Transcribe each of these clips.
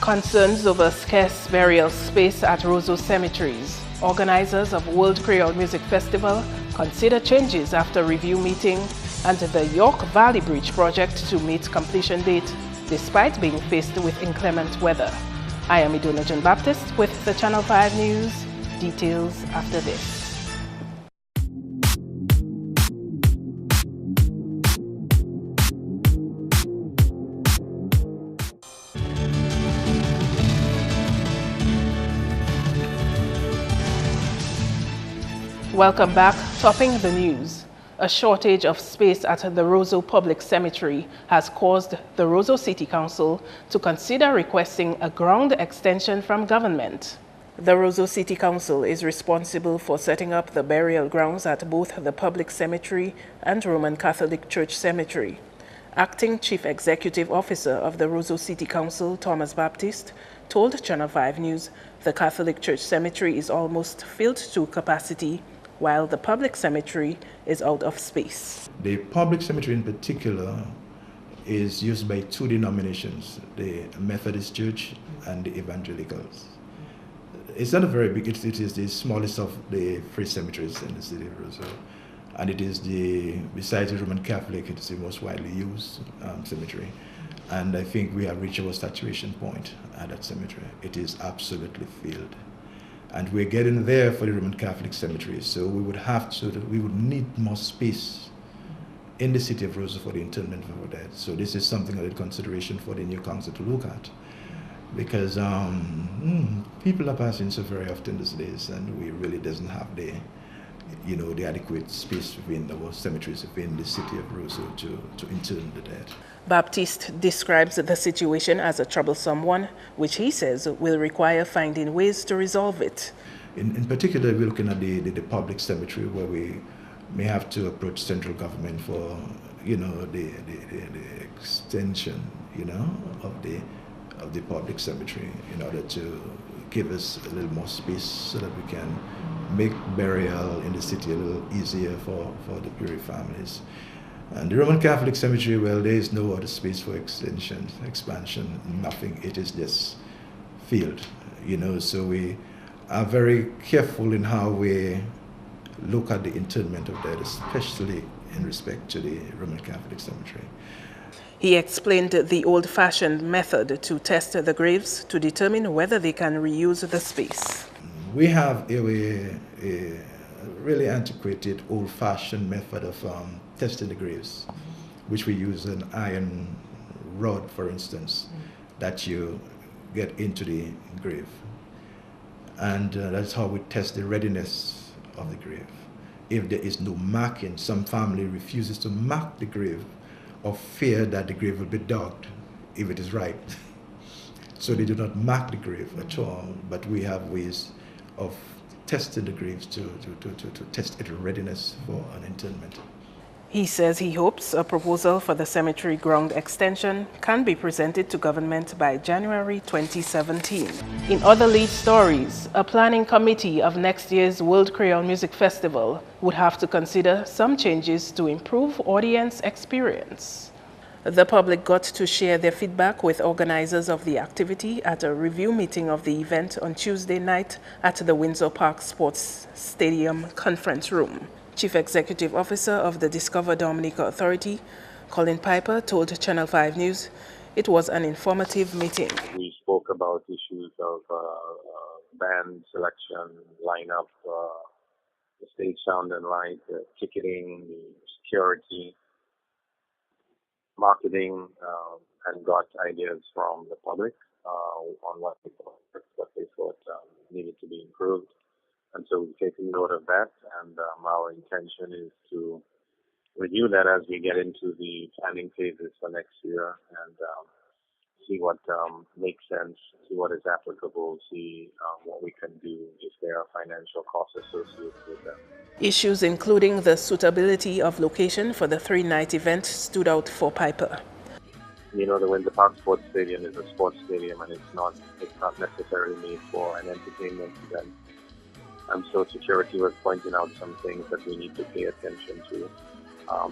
Concerns over scarce burial space at Roseau cemeteries. Organizers of World Creole Music Festival consider changes after review meeting, and the Yaak Valley Bridge project to meet completion date despite being faced with inclement weather. I am Iduna John Baptist with the Channel 5 News. Details after this. Welcome back. Topping the news. A shortage of space at the Roseau Public Cemetery has caused the Roseau City Council to consider requesting a ground extension from government. The Roseau City Council is responsible for setting up the burial grounds at both the public cemetery and Roman Catholic Church Cemetery. Acting Chief Executive Officer of the Roseau City Council, Thomas Baptiste, told Channel 5 News the Catholic Church Cemetery is almost filled to capacity, while the public cemetery is out of space. The public cemetery in particular is used by two denominations, the Methodist Church and the Evangelicals. It's not a very big, it is the smallest of the free cemeteries in the city of Roseau. And it is besides the Roman Catholic, it is the most widely used cemetery. And I think we have reached our saturation point at that cemetery. It is absolutely filled. And we're getting there for the Roman Catholic cemetery, so we would need more space in the city of Roseau for the interment of our dead. So this is something of a consideration for the new council to look at, because people are passing so very often these days, and we really doesn't have the adequate space within our cemeteries within the city of Roseau to intern the dead. Baptiste describes the situation as a troublesome one, which he says will require finding ways to resolve it. In particular, we're looking at the public cemetery, where we may have to approach central government for, the extension, of the public cemetery in order to give us a little more space so that we can make burial in the city a little easier for the bereaved families. And the Roman Catholic cemetery, well, there is no other space for expansion, nothing. It is just filled, so we are very careful in how we look at the interment of dead, especially in respect to the Roman Catholic cemetery. He explained the old-fashioned method to test the graves to determine whether they can reuse the space. We have a really antiquated, old-fashioned method of testing the graves, which we use an iron rod, for instance, that you get into the grave. And that's how we test the readiness of the grave. If there is no marking, some family refuses to mark the grave or fear that the grave will be dug if it is right. So they do not mark the grave at all, but we have ways of testing the graves to test its readiness for an interment. He says he hopes a proposal for the cemetery ground extension can be presented to government by January 2017. In other lead stories, a planning committee of next year's World Creole Music Festival would have to consider some changes to improve audience experience. The public got to share their feedback with organizers of the activity at a review meeting of the event on Tuesday night at the Windsor Park Sports Stadium Conference Room. Chief Executive Officer of the Discover Dominica Authority, Colin Piper, told Channel 5 News it was an informative meeting. We spoke about issues of band selection, lineup, the stage sound and light, the ticketing, the security, marketing, and got ideas from the public on what they thought needed to be improved. And so we've taken note of that, and our intention is to review that as we get into the planning phases for next year and see what makes sense, see what is applicable, see what we can do if there are financial costs associated with them. Issues including the suitability of location for the three-night event stood out for Piper. The Windsor Park Sports Stadium is a sports stadium, and it's not necessarily made for an entertainment event. And so security was pointing out some things that we need to pay attention to,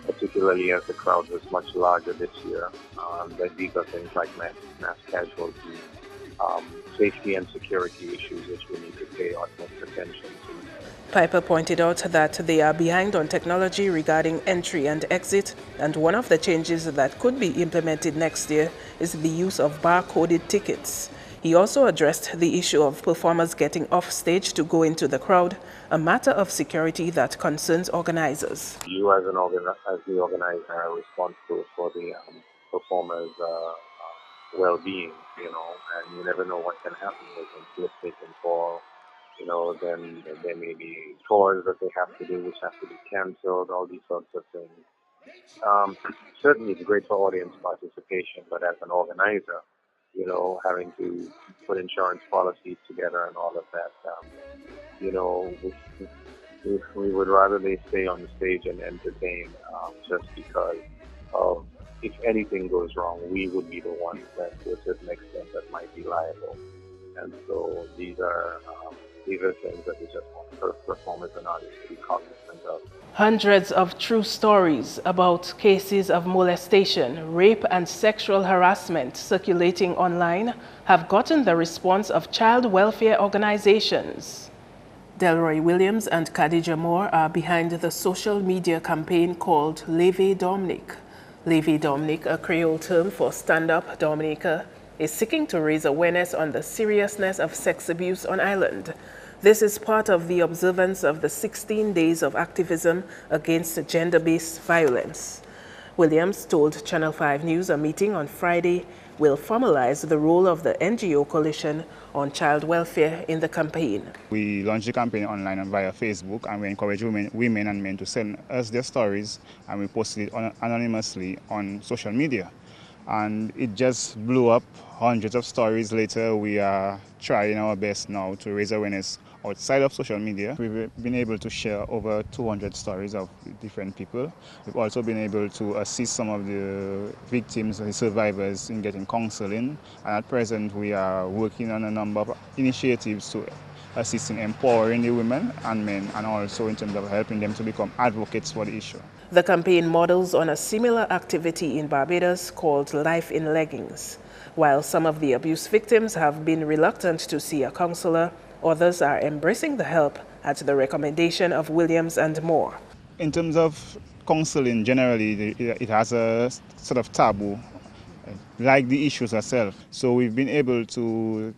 particularly as the crowd was much larger this year. These are things like mass casualty, safety and security issues which we need to pay utmost attention to. Piper pointed out that they are behind on technology regarding entry and exit, and one of the changes that could be implemented next year is the use of bar-coded tickets. He also addressed the issue of performers getting off stage to go into the crowd, a matter of security that concerns organizers. You as the organizer are responsible for the performers' well-being, and you never know what can happen. They can slip, they can fall. Then there may be tours that they have to do which have to be cancelled, all these sorts of things. Certainly it's great for audience participation, but as an organizer, having to put insurance policies together and all of that, we would rather they stay on the stage and entertain, just because of, if anything goes wrong, we would be the ones that, to a certain extent, that might be liable. And so these are things that we just want performers and artists to be cognizant of. Hundreds of true stories about cases of molestation, rape, and sexual harassment circulating online have gotten the response of child welfare organizations. Delroy Williams and Khadija Moore are behind the social media campaign called Wed7thDec2k16News. Wed7thDec2k16News, a Creole term for Stand Up Dominica, is seeking to raise awareness on the seriousness of sex abuse on island. This is part of the observance of the 16 days of activism against gender-based violence. Williams told Channel 5 News a meeting on Friday will formalize the role of the NGO Coalition on Child Welfare in the campaign. We launched the campaign online and via Facebook, and we encourage women and men to send us their stories, and we posted it anonymously on social media. And it just blew up. Hundreds of stories later, we are trying our best now to raise awareness outside of social media. We've been able to share over 200 stories of different people. We've also been able to assist some of the victims, the survivors, in getting counseling. And at present, we are working on a number of initiatives to assist in empowering the women and men, and also in terms of helping them to become advocates for the issue. The campaign models on a similar activity in Barbados called Life in Leggings. While some of the abuse victims have been reluctant to see a counselor, others are embracing the help at the recommendation of Williams and Moore. In terms of counseling, generally, it has a sort of taboo, like the issues herself. So we've been able to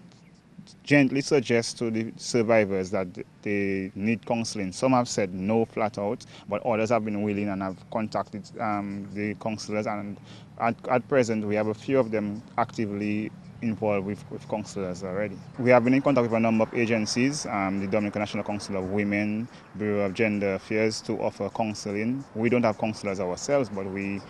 gently suggest to the survivors that they need counseling. Some have said no flat out, but others have been willing and have contacted the counselors, and at present we have a few of them actively involved with counselors already. We have been in contact with a number of agencies, the Dominica National Council of Women, Bureau of Gender Affairs, to offer counseling. We don't have counselors ourselves, but we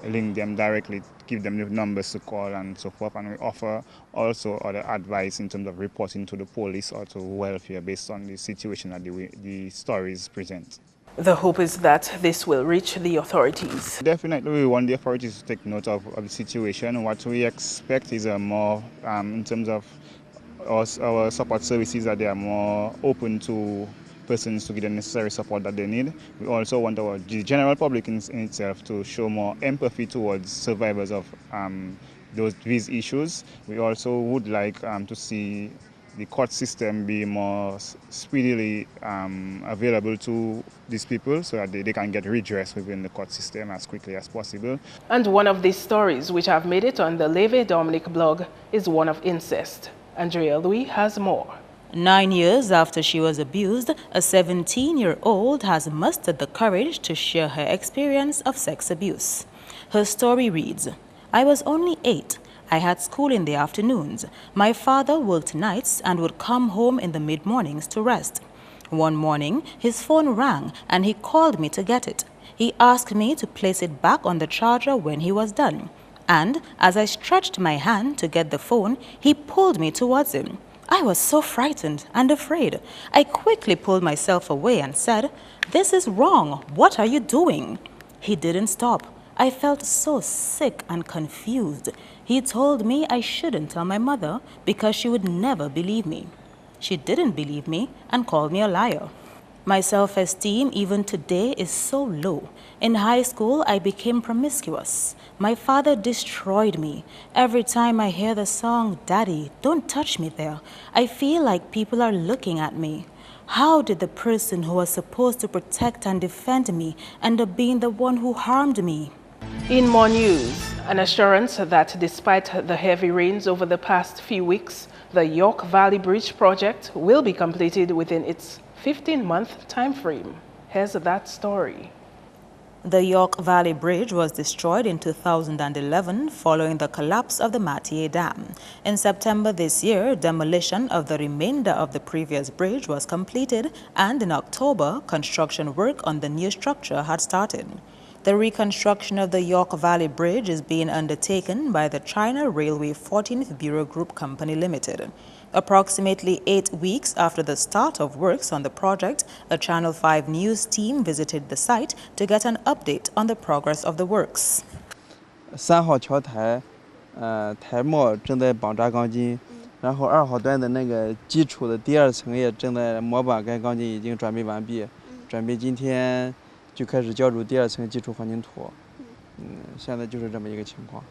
link them directly, give them the numbers to call and so forth, and we offer also other advice in terms of reporting to the police or to welfare based on the situation that the stories present. The hope is that this will reach the authorities. Definitely we want the authorities to take note of the situation. What we expect is a more, in terms of our support services, that they are more open to persons to get the necessary support that they need. We also want the general public in itself to show more empathy towards survivors of these issues. We also would like to see the court system be more speedily available to these people, so that they can get redress within the court system as quickly as possible. And one of these stories which have made it on the Wed7thDec2k16News blog is one of incest. Andrea Louis has more. 9 years after she was abused, a 17-year-old has mustered the courage to share her experience of sex abuse. Her story reads, "I was only 8. I had school in the afternoons. My father worked nights and would come home in the mid-mornings to rest. One morning, his phone rang and he called me to get it. He asked me to place it back on the charger when he was done. And as I stretched my hand to get the phone, he pulled me towards him. I was so frightened and afraid. I quickly pulled myself away and said, 'This is wrong. What are you doing?' He didn't stop. I felt so sick and confused. He told me I shouldn't tell my mother because she would never believe me. She didn't believe me and called me a liar." My self-esteem even today is so low. In high school, I became promiscuous. My father destroyed me. Every time I hear the song, "Daddy, don't touch me there," I feel like people are looking at me. How did the person who was supposed to protect and defend me end up being the one who harmed me? In more news, an assurance that despite the heavy rains over the past few weeks, the Yaak Valley Bridge project will be completed within its 15-month time frame. Here's that story. The Yaak Valley Bridge was destroyed in 2011 following the collapse of the Mattier Dam. In September this year, demolition of the remainder of the previous bridge was completed, and in October, construction work on the new structure had started. The reconstruction of the Yaak Valley Bridge is being undertaken by the China Railway 14th Bureau Group Company Limited. Approximately 8 weeks after the start of works on the project, a Channel 5 News team visited the site to get an update on the progress of the works. 3号桥台，台末正在绑扎钢筋，然后2号段的那个基础的第2层也正在模板跟钢筋已经准备完毕，准备今天就开始浇筑第2层基础混凝土。现在就是这么一个情况。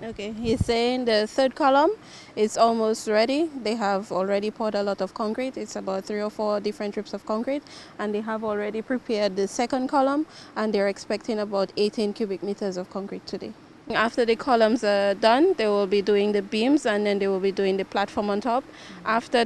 Okay, he's saying the 3rd column is almost ready. They have already poured a lot of concrete. It's about 3 or 4 different trips of concrete, and they have already prepared the 2nd column, and they're expecting about 18 cubic meters of concrete today. After the columns are done, they will be doing the beams, and then they will be doing the platform on top. After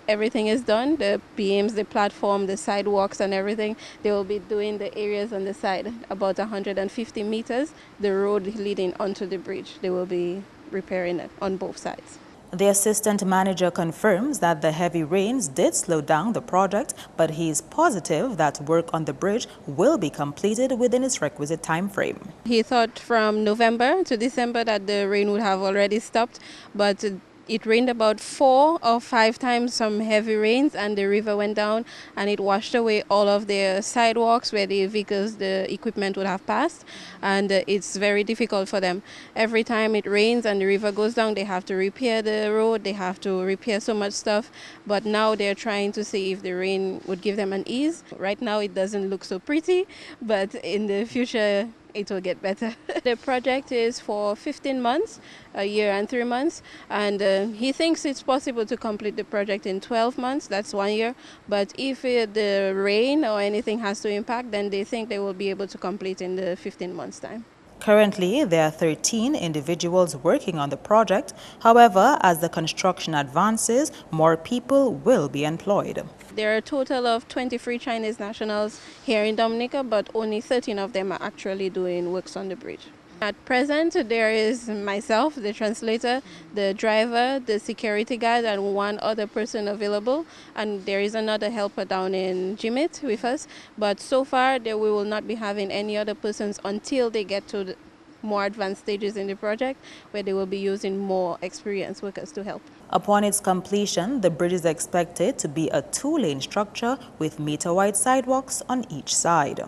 everything is done, the beams, the platform, the sidewalks and everything, they will be doing the areas on the side, about 150 meters, the road leading onto the bridge. They will be repairing it on both sides. The assistant manager confirms that the heavy rains did slow down the project, but he is positive that work on the bridge will be completed within its requisite time frame. He thought from November to December that the rain would have already stopped, but it rained about 4 or 5 times, some heavy rains, and the river went down and it washed away all of the sidewalks where the vehicles, the equipment would have passed, and it's very difficult for them. Every time it rains and the river goes down, they have to repair the road, they have to repair so much stuff, but now they're trying to see if the rain would give them an ease. Right now it doesn't look so pretty, but in the future it will get better. The project is for 15 months, a year and 3 months, and he thinks it's possible to complete the project in 12 months, that's 1 year, but if the rain or anything has to impact, then they think they will be able to complete in the 15 months time. Currently, there are 13 individuals working on the project. However, as the construction advances, more people will be employed. There are a total of 23 Chinese nationals here in Dominica, but only 13 of them are actually doing works on the bridge. At present, there is myself, the translator, the driver, the security guard, and 1 other person available. And there is another helper down in Jimit with us. But so far, we will not be having any other persons until they get to the more advanced stages in the project, where they will be using more experienced workers to help. Upon its completion, the bridge is expected to be a 2-lane structure with meter-wide sidewalks on each side.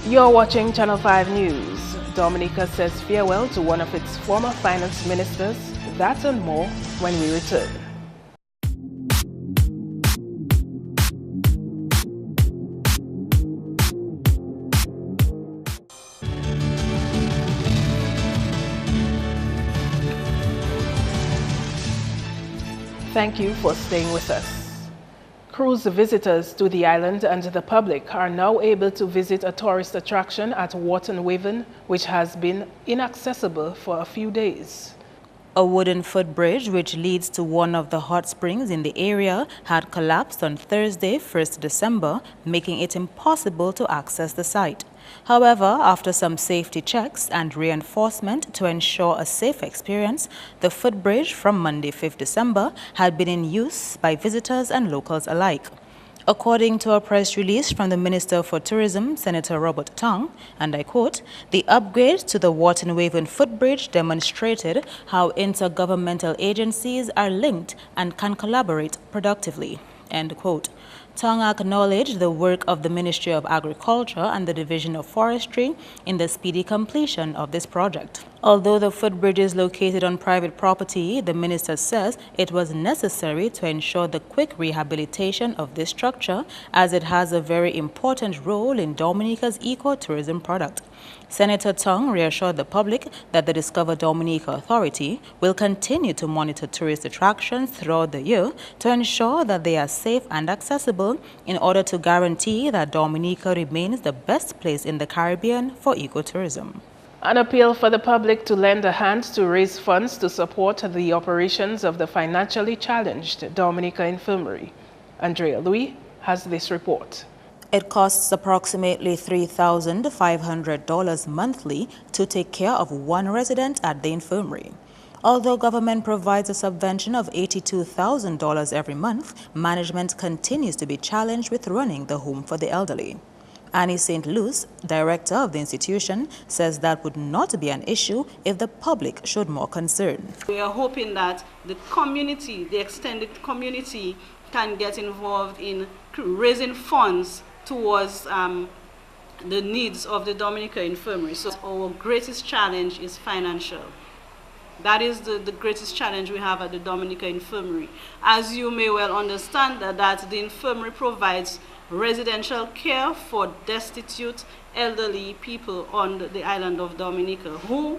You're watching Channel 5 News. Dominica says farewell to one of its former finance ministers. That and more when we return. Thank you for staying with us. Cruise visitors to the island and the public are now able to visit a tourist attraction at Wed7thDec2k16News, which has been inaccessible for a few days. A wooden footbridge which leads to one of the hot springs in the area had collapsed on Thursday, 1st December, making it impossible to access the site. However, after some safety checks and reinforcement to ensure a safe experience, the footbridge from Monday, 5th December, had been in use by visitors and locals alike. According to a press release from the Minister for Tourism, Senator Robert Tong, and I quote, "The upgrade to the Wed7thDec2k16News footbridge demonstrated how intergovernmental agencies are linked and can collaborate productively." End quote. Tong acknowledged the work of the Ministry of Agriculture and the Division of Forestry in the speedy completion of this project. Although the footbridge is located on private property, the minister says it was necessary to ensure the quick rehabilitation of this structure as it has a very important role in Dominica's ecotourism product. Senator Tong reassured the public that the Discover Dominica Authority will continue to monitor tourist attractions throughout the year to ensure that they are safe and accessible in order to guarantee that Dominica remains the best place in the Caribbean for ecotourism. An appeal for the public to lend a hand to raise funds to support the operations of the financially challenged Dominica Infirmary. Andrea Louis has this report. It costs approximately $3,500 monthly to take care of one resident at the infirmary. Although government provides a subvention of $82,000 every month, management continues to be challenged with running the home for the elderly. Annie St. Luce, director of the institution, says that would not be an issue if the public showed more concern. We are hoping that the community, the extended community, can get involved in raising funds towards the needs of the Dominica Infirmary. So our greatest challenge is financial. That is the greatest challenge we have at the Dominica Infirmary. As you may well understand, that the infirmary provides residential care for destitute elderly people on the island of Dominica who,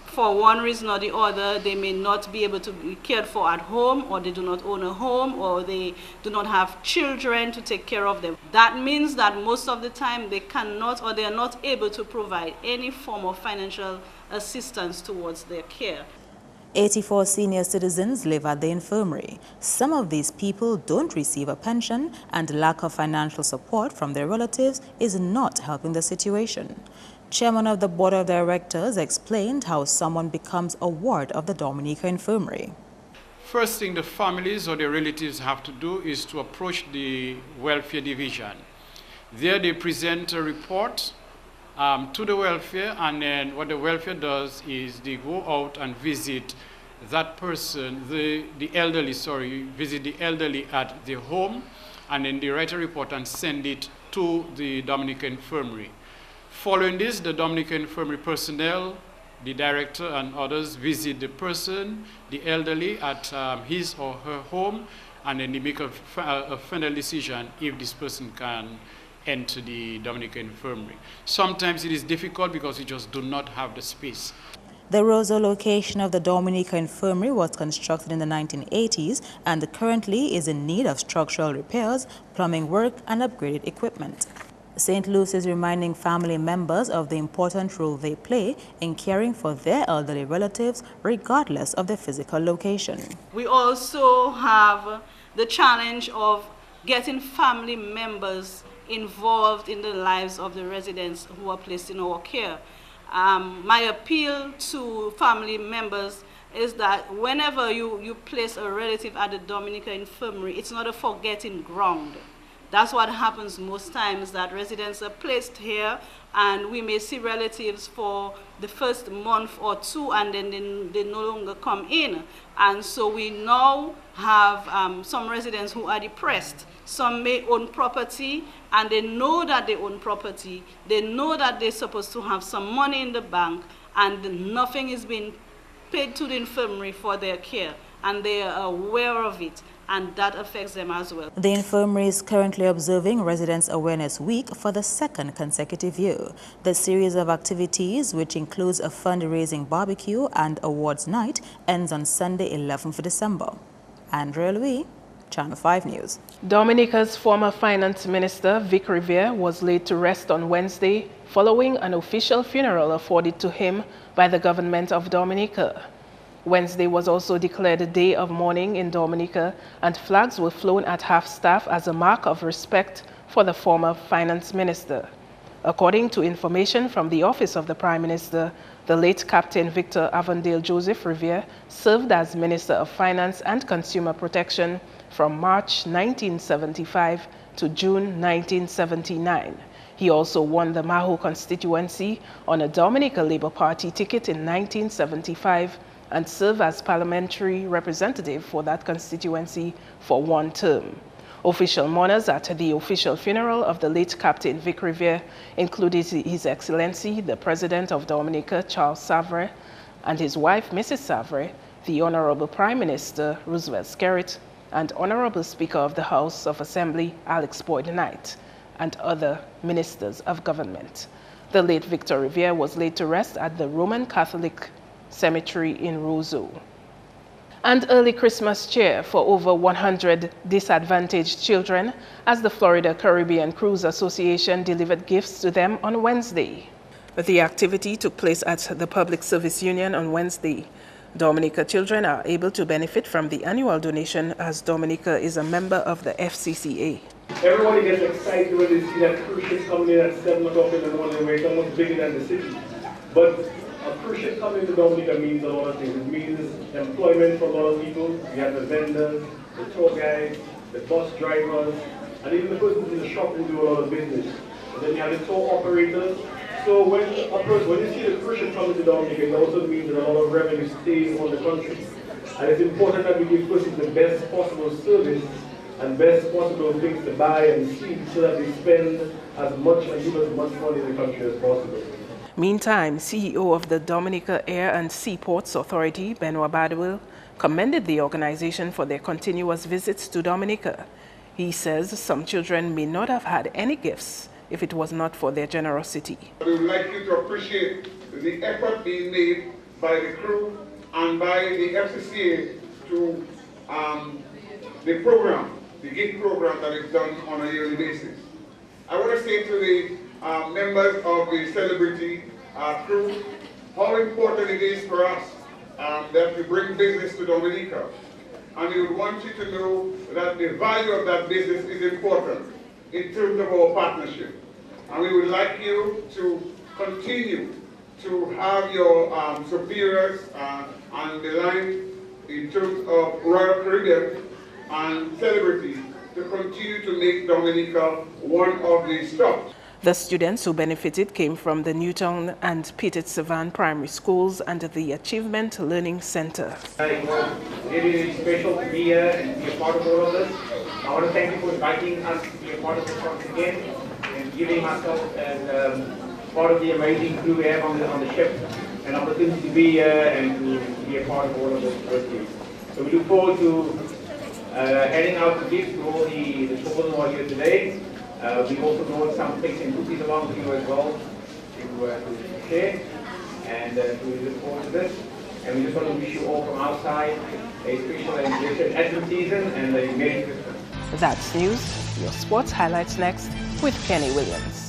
for one reason or the other, they may not be able to be cared for at home, or they do not own a home, or they do not have children to take care of them. That means that most of the time they cannot, or they are not able to provide any form of financial assistance towards their care. 84 senior citizens live at the infirmary. Some of these people don't receive a pension, and lack of financial support from their relatives is not helping the situation. Chairman of the Board of Directors explained how someone becomes a ward of the Dominica Infirmary. First thing the families or their relatives have to do is to approach the welfare division. There they present a report to the welfare, and then what the welfare does is they go out and visit that person, the elderly, visit the elderly at their home, and then they write a report and send it to the Dominica Infirmary. Following this, the Dominica Infirmary personnel, the director and others visit the person, the elderly, at his or her home, and then they make a final decision if this person can enter the Dominica Infirmary. Sometimes it is difficult because we just do not have the space. The Roseau location of the Dominica Infirmary was constructed in the 1980s and currently is in need of structural repairs, plumbing work, and upgraded equipment. St. Luce is reminding family members of the important role they play in caring for their elderly relatives regardless of their physical location. We also have the challenge of getting family members involved in the lives of the residents who are placed in our care. My appeal to family members is that whenever you place a relative at the Dominica Infirmary, it's not a forgetting ground. That's what happens most times, that residents are placed here and we may see relatives for the first month or two, and then they no longer come in. And so we now have some residents who are depressed. Some may own property, and they know that they own property. They know that they're supposed to have some money in the bank, and nothing is being paid to the infirmary for their care, and they are aware of it, and that affects them as well. The infirmary is currently observing Residents Awareness Week for the second consecutive year. The series of activities, which includes a fundraising barbecue and awards night, ends on Sunday, 11th December. Andrea Louis, Channel 5 News. Dominica's former finance minister, Vic Riviere, was laid to rest on Wednesday following an official funeral afforded to him by the government of Dominica. Wednesday was also declared a day of mourning in Dominica, and flags were flown at half-staff as a mark of respect for the former finance minister. According to information from the office of the Prime Minister, the late Captain Victor Avondale Joseph Riviere served as Minister of Finance and Consumer Protection from March 1975 to June 1979. He also won the Maho constituency on a Dominica Labour Party ticket in 1975 and served as parliamentary representative for that constituency for one term. Official mourners at the official funeral of the late Captain Vic Revere included His Excellency, the President of Dominica, Charles Savre, and his wife, Mrs. Savre, the Honorable Prime Minister, Roosevelt Skerrit, and Honorable Speaker of the House of Assembly, Alex Boyd Knight, and other ministers of government. The late Victor Revere was laid to rest at the Roman Catholic Cemetery in Roseau. And early Christmas cheer for over 100 disadvantaged children as the Florida Caribbean Cruise Association delivered gifts to them on Wednesday. The activity took place at the Public Service Union on Wednesday. Dominica children are able to benefit from the annual donation as Dominica is a member of the FCCA. Everybody gets excited when they see that cruise ship coming in at 7 o'clock in the morning where it's almost bigger than the city. But a cruise ship coming to Dominica means a lot of things. It means employment for a lot of people. We have the vendors, the tour guides, the bus drivers, and even the persons in the shop who do a lot of business. And then you have the tour operators. So when you see the cruise ship coming to Dominica, it also means that a lot of revenue stays on the country. And it's important that we give persons the best possible service and best possible things to buy and see so that they spend as much and give as much money in the country as possible. Meantime, CEO of the Dominica Air and Seaports Authority, Benoit Badwell, commended the organization for their continuous visits to Dominica. He says some children may not have had any gifts if it was not for their generosity. We would like you to appreciate the effort being made by the crew and by the FCCA to the program, the gift program that is done on a yearly basis. I want to say to the members of the celebrity crew how important it is for us that we bring business to Dominica. And we would want you to know that the value of that business is important in terms of our partnership. And we would like you to continue to have your superiors on the line in terms of Royal Caribbean and celebrities to continue to make Dominica one of the stops. The students who benefited came from the Newtown and Petit Savan primary schools and the Achievement Learning Center. It is special to be here and be a part of all of this. I want to thank you for inviting us to be a part of this once again and giving myself as part of the amazing crew we have on the ship an opportunity to be here and to be a part of all of this with you. So we look forward to handing out the gifts to all the children who are here today. We also brought some things and cookies along with you as well to share, and we look forward to this. And we just want to wish you all from our side a special and blessed Advent season and a Merry Christmas. That's news. Your sports highlights next with Kenny Williams.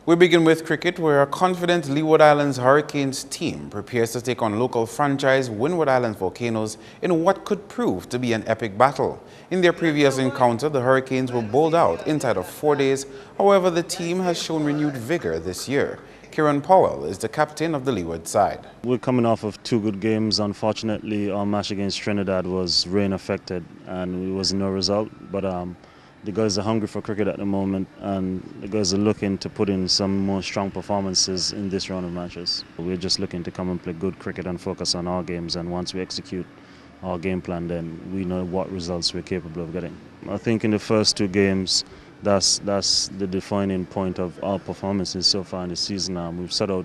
We begin with cricket, where a confident Leeward Islands Hurricanes team prepares to take on local franchise Windward Islands Volcanoes in what could prove to be an epic battle. In their previous encounter, the Hurricanes were bowled out inside of 4 days. However, the team has shown renewed vigor this year. Kieran Powell is the captain of the Leeward side. We're coming off of 2 good games. Unfortunately, our match against Trinidad was rain affected and it was no result. But the guys are hungry for cricket at the moment, and the guys are looking to put in some more strong performances in this round of matches. We're just looking to come and play good cricket and focus on our games, and once we execute our game plan, then we know what results we're capable of getting. I think in the first 2 games, that's the defining point of our performances so far in the season. We've set out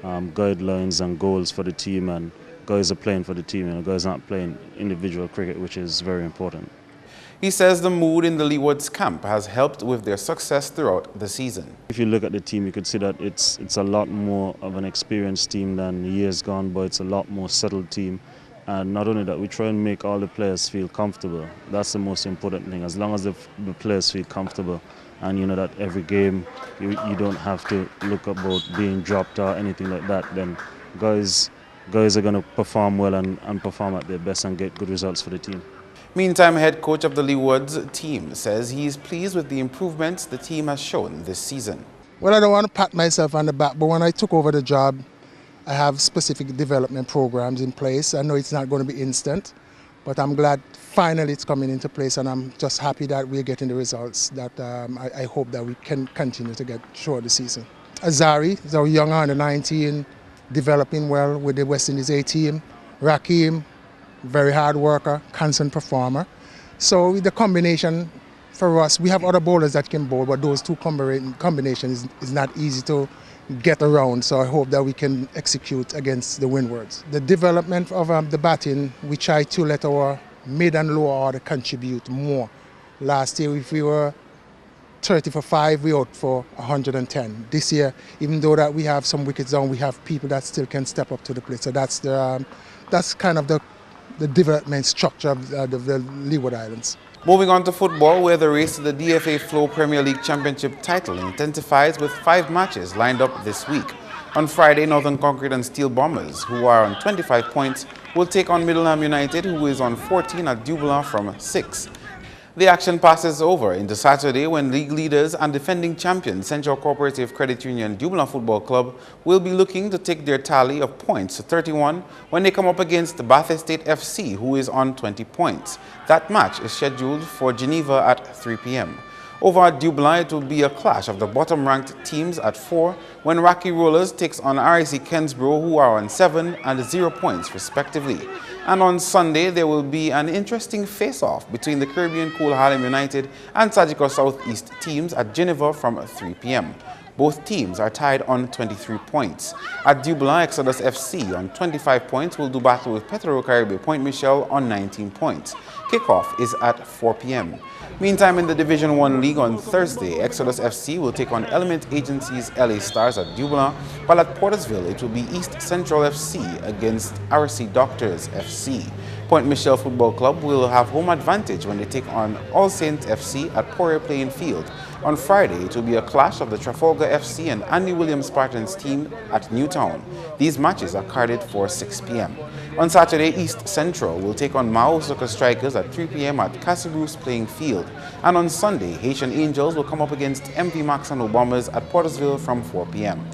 guidelines and goals for the team, and guys are playing for the team, and guys aren't playing individual cricket, which is very important. He says the mood in the Leeward's camp has helped with their success throughout the season. If you look at the team, you could see that it's a lot more of an experienced team than years gone, but it's a lot more settled team. And not only that, we try and make all the players feel comfortable. That's the most important thing. As long as the players feel comfortable, and you know that every game you don't have to look about being dropped or anything like that, then guys are going to perform well and perform at their best and get good results for the team. Meantime, head coach of the Leeward's team says he is pleased with the improvements the team has shown this season. Well, I don't want to pat myself on the back, but when I took over the job, I have specific development programs in place. I know it's not going to be instant, But I'm glad finally it's coming into place, and I'm just happy that we're getting the results that I hope that we can continue to get throughout the season. Azari is our young under 19, developing well with the West Indies A team. Rakim, very hard worker, constant performer. So with the combination for us, we have other bowlers that can bowl, but those two combinations is not easy to get around. So I hope that we can execute against the Windwards. The development of the batting, we try to let our mid and lower order contribute more. Last year, if we were 30 for 5, we out for 110. This year, even though that we have some wickets down, we have people that still can step up to the plate. So that's kind of the development structure of the Leeward Islands. Moving on to football, where the race to the DFA Flow Premier League Championship title intensifies with 5 matches lined up this week. On Friday, Northern Concrete and Steel Bombers, who are on 25 points, will take on Middleham United, who is on 14 at Dublin from 6. The action passes over into Saturday when league leaders and defending champion Central Cooperative Credit Union Dublin Football Club will be looking to take their tally of points to 31 when they come up against Bath Estate FC, who is on 20 points. That match is scheduled for Geneva at 3 p.m. Over at Dublin, it will be a clash of the bottom-ranked teams at 4 when Rocky Rollers takes on RIC Kensborough, who are on 7 and 0 points respectively. And on Sunday, there will be an interesting face-off between the Caribbean Cool Harlem United and Sagicor Southeast teams at Geneva from 3 p.m. Both teams are tied on 23 points. At Dublin, Exodus FC on 25 points will do battle with Petro Caribe Point Michel on 19 points. Kickoff is at 4 p.m. Meantime, in the Division 1 League on Thursday, Exodus FC will take on Element Agency's LA Stars at Dublin, while at Portersville it will be East Central FC against RC Doctors FC. Point Michel Football Club will have home advantage when they take on All Saints FC at Poirier Playing Field. On Friday, it will be a clash of the Trafalgar FC and Andy Williams Spartans team at Newtown. These matches are carded for 6 p.m. On Saturday, East Central will take on Mao Soccer Strikers at 3 p.m. at Castle Bruce Playing Field. And on Sunday, Haitian Angels will come up against MP Max and Bombers at Portersville from 4 p.m.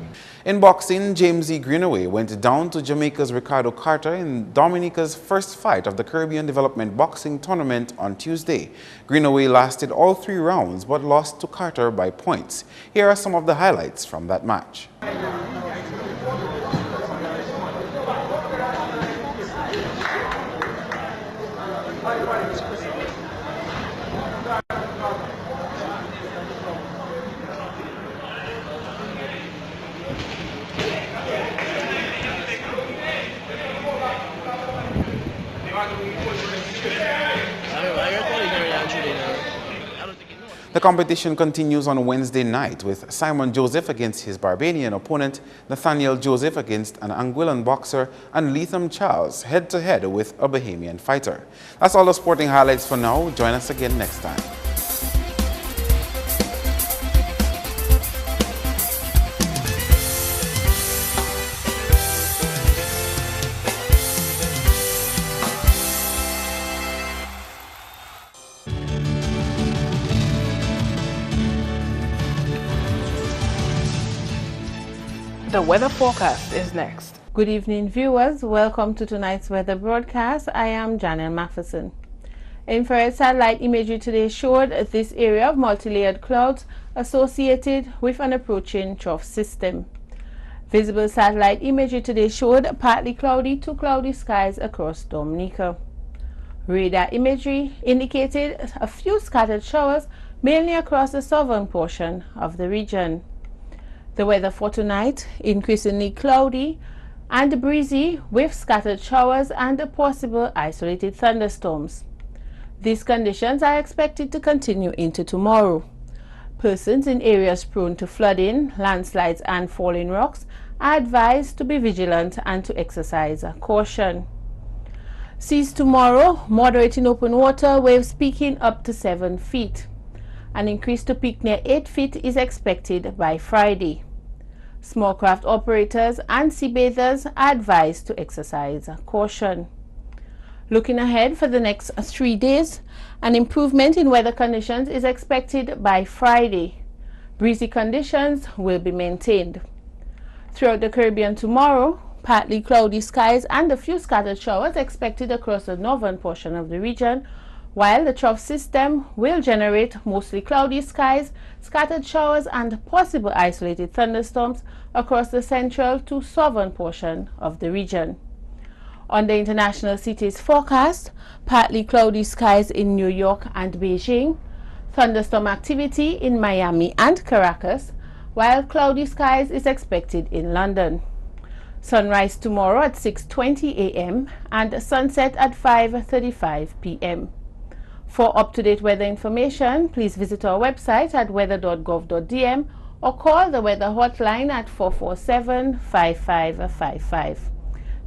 In boxing, James E. Greenaway went down to Jamaica's Ricardo Carter in Dominica's first fight of the Caribbean Development Boxing Tournament on Tuesday. Greenaway lasted all 3 rounds but lost to Carter by points. Here are some of the highlights from that match. The competition continues on Wednesday night with Simon Joseph against his Barbadian opponent, Nathaniel Joseph against an Anguillan boxer, and Leatham Charles head-to-head with a Bahamian fighter. That's all the sporting highlights for now. Join us again next time. The weather forecast is next. Good evening, viewers. Welcome to tonight's weather broadcast. I am Janelle Matheson. Infrared satellite imagery today showed this area of multi-layered clouds associated with an approaching trough system. Visible satellite imagery today showed partly cloudy to cloudy skies across Dominica. Radar imagery indicated a few scattered showers mainly across the southern portion of the region. The weather for tonight, increasingly cloudy and breezy with scattered showers and possible isolated thunderstorms. These conditions are expected to continue into tomorrow. Persons in areas prone to flooding, landslides and falling rocks are advised to be vigilant and to exercise caution. Seas tomorrow, moderate in open water, waves peaking up to 7 feet. An increase to peak near 8 feet is expected by Friday. Small craft operators and sea bathers are advised to exercise caution. Looking ahead for the next 3 days, an improvement in weather conditions is expected by Friday. Breezy conditions will be maintained. Throughout the Caribbean tomorrow, Partly cloudy skies and a few scattered showers expected across the northern portion of the region, while the trough system will generate mostly cloudy skies, scattered showers and possible isolated thunderstorms across the central to southern portion of the region. On the international cities forecast, partly cloudy skies in New York and Beijing, thunderstorm activity in Miami and Caracas, while cloudy skies is expected in London. Sunrise tomorrow at 6:20 a.m. and sunset at 5:35 p.m. For up-to-date weather information, please visit our website at weather.gov.dm or call the weather hotline at 447-5555.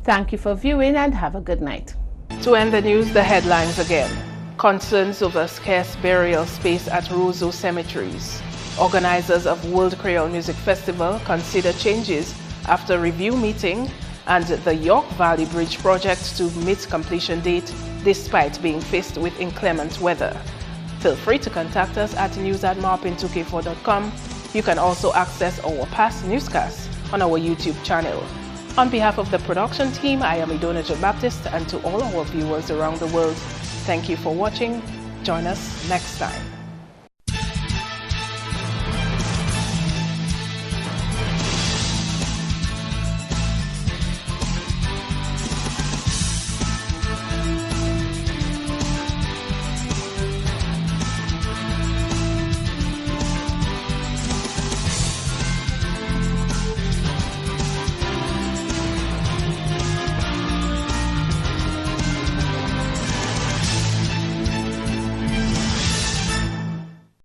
Thank you for viewing and have a good night. To end the news, the headlines again. Concerns over scarce burial space at Roseau cemeteries. Organizers of World Creole Music Festival consider changes after review meeting, and the Yaak Valley Bridge project to meet completion date despite being faced with inclement weather. Feel free to contact us at news@marpin2k4.com. You can also access our past newscasts on our YouTube channel. On behalf of the production team, I am Dominica Baptist, and to all our viewers around the world, thank you for watching. Join us next time.